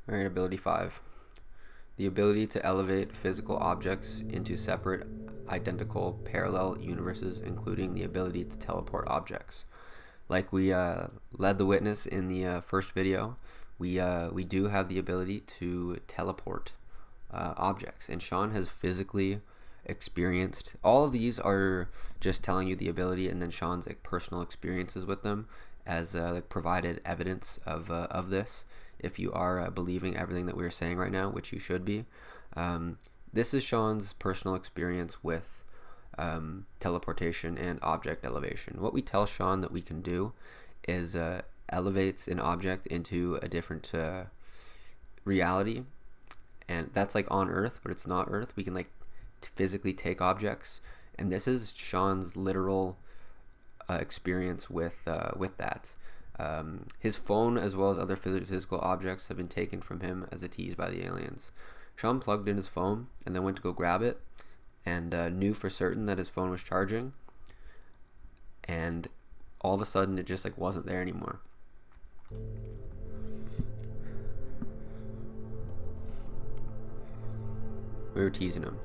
Alright, ability 5. The ability to elevate physical objects into separate, identical, parallel universes, including the ability to teleport objects. Like we led the witness in the first video, we do have the ability to teleport objects, and Sean has physically experienced. All of these are just telling you the ability, and then Sean's like personal experiences with them as like provided evidence of this. If you are believing everything that we are saying right now, which you should be, this is Sean's personal experience with teleportation and object elevation. What we tell Sean that we can do is elevates an object into a different reality, and that's like on Earth, but it's not Earth. We can like physically take objects, and this is Sean's literal experience with that. His phone, as well as other physical objects, have been taken from him as a tease by the aliens. Sean plugged in his phone and then went to go grab it, and knew for certain that his phone was charging, and all of a sudden it just like wasn't there anymore. We were teasing him.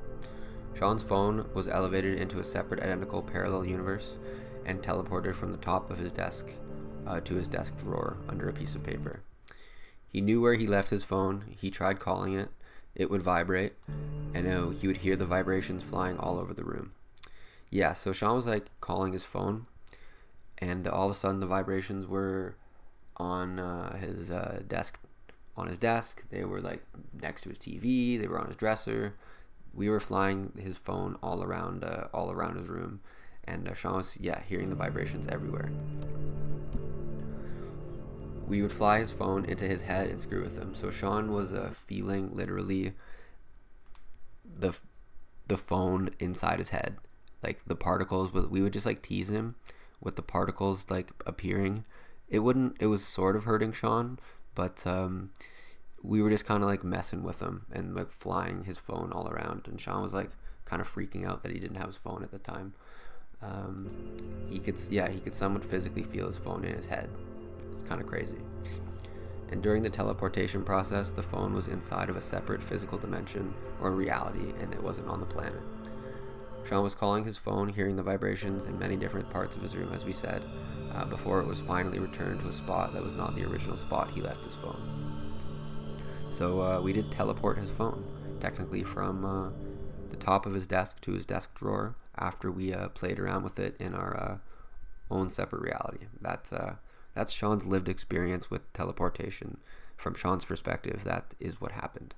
Sean's phone was elevated into a separate, identical, parallel universe and teleported from the top of his desk to his desk drawer under a piece of paper. He knew where he left his phone. He tried calling it. It would vibrate, and he would hear the vibrations flying all over the room. Yeah, so Sean was like calling his phone, and all of a sudden the vibrations were on his desk. On his desk, they were like next to his TV. They were on his dresser. We were flying his phone all around his room, and Sean was hearing the vibrations everywhere. We would fly his phone into his head and screw with him. So Sean was feeling literally the phone inside his head, like the particles. We would just like tease him with the particles like appearing. It was sort of hurting Sean, but we were just kind of like messing with him and like flying his phone all around. And Sean was like kind of freaking out that he didn't have his phone at the time. He could somewhat physically feel his phone in his head. It's kind of crazy. And during the teleportation process, the phone was inside of a separate physical dimension or reality, and it wasn't on the planet. Sean was calling his phone, hearing the vibrations in many different parts of his room, as we said, before it was finally returned to a spot that was not the original spot he left his phone. So we did teleport his phone, technically from the top of his desk to his desk drawer after we played around with it in our own separate reality. That's Sean's lived experience with teleportation. From Sean's perspective, that is what happened.